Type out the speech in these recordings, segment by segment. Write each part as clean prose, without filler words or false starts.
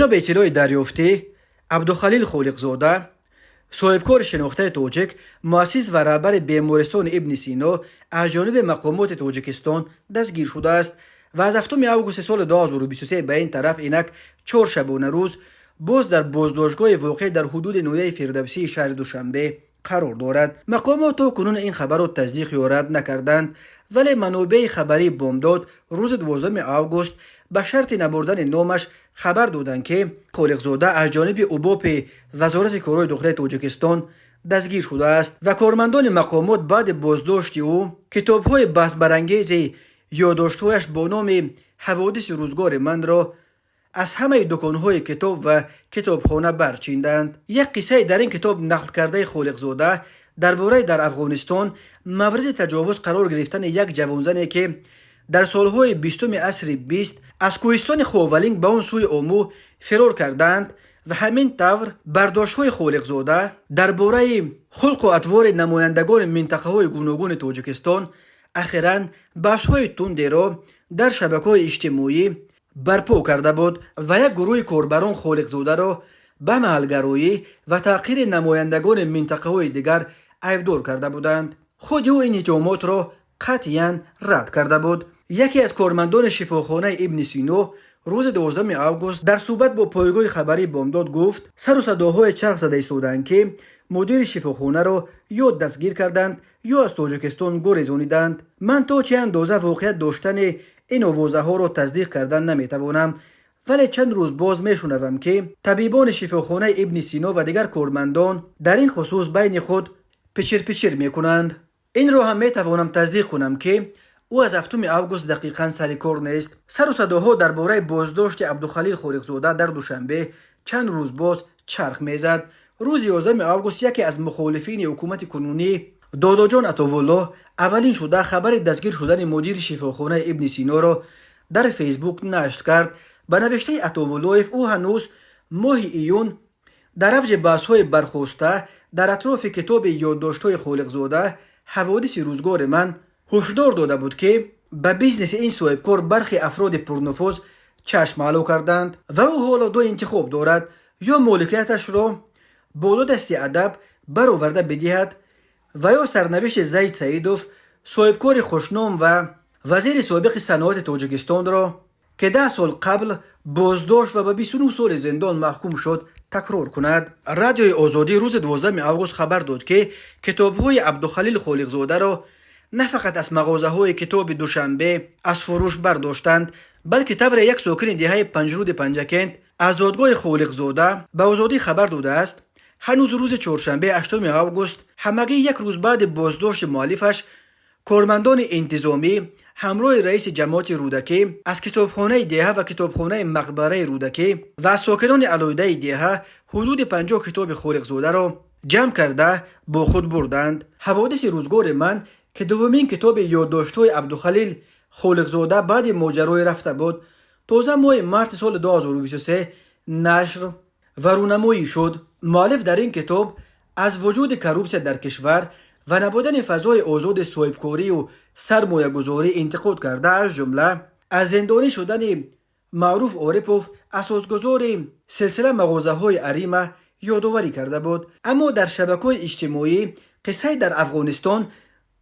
جناب اطلاع دریافتی عبدالخلیل خالقزاده صاحبکار شناخته تاجیک مؤسس و رهبر بیمارستان ابن سینا از جانب مقامات تاجیکستان دستگیر شده است و از 7 اوگوست سال 2023 به این طرف اینک 4 شبانه روز باز در بازداشتگاه واقع در حدود نویه فردوسی شهر دوشنبه قرار دارد. مقامات تا کنون این خبر را تصدیق یا رد نکردند، ولی منابع خبری بامداد روز 12 اوگوست به شرط نبردن نامش خبر دادند که خالقزاده از جانب اباپ وزارت کارهای داخلی تاجیکستان دستگیر شده است و کارمندان مقامات بعد بازداشت او کتاب‌های بحث برانگیز یادداشت‌هایش با نام حوادث روزگار من را از همه دکان‌های کتاب و کتابخانه برچیندند. یک قصه در این کتاب نقل کرده خالقزاده درباره در افغانستان مورد تجاوز قرار گرفتن یک جوانزنی که در سالهای 20 عصر 20 از کوهستان خاولینگ به آن سوی آمو فرار کردند و همین طور برداشت‌های خالقزاده درباره خلق و اطوار نمایندگان منطقه‌های گوناگون تاجیکستان اخیراً بحث‌های تندی را در شبکه‌های اجتماعی برپا کرده بود و یک گروه کاربران خالقزاده را به محلگرایی و تحقیر نمایندگان منطقه‌های دیگر عیبدار کرده بودند. خود او این اتهامات را قطعاً رد کرده بود. یکی از کارمندان شفاخانه ابن سینا روز 12 اوگوست در صحبت با پایگاه خبری بامداد گفت سر و صداهای چرخ زده ایستادند که مدیر شفاخانه را یا دستگیر کردند یا از تاجیکستان گریزانیدند. من تا چه اندازه واقعیت داشتن این آوازه ها را تصدیق کردن نمیتوانم، ولی چند روز باز میشنوم که طبیبان شفاخانه ابن سینا و دیگر کارمندان در این خصوص بین خود پچر میکنند. این را هم میتوانم تصدیق کنم که او از 7 اوگوست دقیقاً سر کار نیست. سر و صداها درباره بازداشت عبدالخلیل خالقزاده در دوشنبه چند روز باز چرخ میزد. روز 11 اوگوست یکی از مخالفین حکومت کنونی داداجان عطاالله اولین شده خبر دستگیر شدن مدیر شفاخانه ابن سینا را در فیسبوک نشر کرد. به نوشته عطاالله او هنوز ماه ایون در اوج بحث‌های برخاسته در اطراف کتاب یادداشت‌های خالقزاده حوادث روزگار من هشدار داده بود که به بیزنس این صاحبکار برخی افراد پرنفوذ چشم علو کردند و او حالا دو انتخاب دارد: یا مالکیتش را بالا دست ادب برآورده بدهد و یا سرنوشت زید سعیدوف صاحبکار خوشنام و وزیر سابق صنعت تاجیکستان را که 10 سال قبل بازداشت و به 29 سال زندان محکوم شد تکرار کند. رادیوی آزادی روز 12 اوگوست خبر داد که کتاب‌های عبدالخلیل خالقزاده را نه فقط از مغازه‌های کتاب دوشنبه از فروش برداشتند، بلکه طور یک ساکن دهه پنجرود پنجکند از دادگاه خالقزاده به آزادی خبر داده است هنوز روز چهارشنبه 8 اوگوست همگی یک روز بعد بازداشت مؤلفش کارمندان انتظامی همراه رئیس جماعت رودکی از کتابخانه دیه و کتابخانه مقبره رودکی و از ساکنان علایده دیه حدود 50 کتاب خالقزاده را جمع کرده با خود بردند. حوادث روزگار من که دومین کتاب یادداشت‌های عبدالخلیل خالقزاده بعد ماجرای رفته بود تازه ماه مارس سال 2023 نشر و رونمایی شد. مؤلف در این کتاب از وجود کروپسیا در کشور و نبودن فضای آزاد صاحبکاری و سرمایه گذاری انتقاد کرده، از جمله از زندانی شدن معروف عارفوف اساسگذار سلسله مغازه‌های اریمه یادآوری کرده بود. اما در شبکه‌های اجتماعی قصه در افغانستان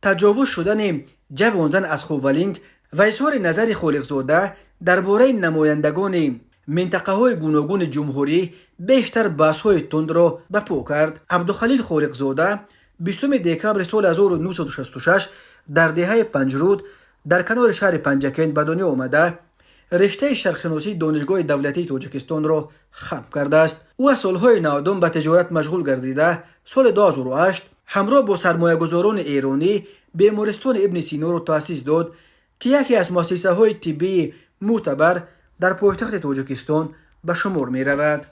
تجاوز شدن جوانزن از خاولینگ و اظهار نظر خالقزاده درباره نمایندگان منطقه‌های گوناگون جمهوری بیشتر بحث‌های تند را برپا کرد. عبدالخلیل خالقزاده 20 دکبر سال 1966 در دهه پنجرود در کنار شهر پنجکند به دنیا آمده رشته شرقشناسی دانشگاه دولتی تاجیکستان را ختم کرده است. او از سالهای 90 به تجارت مشغول گردیده سال 2008 همراه با سرمایه‌گذاران ایرانی بیمارستان ابن سینا را تأسیس داد که یکی از مؤسسه‌های طبی معتبر در پایتخت تاجیکستان به شمار می رود.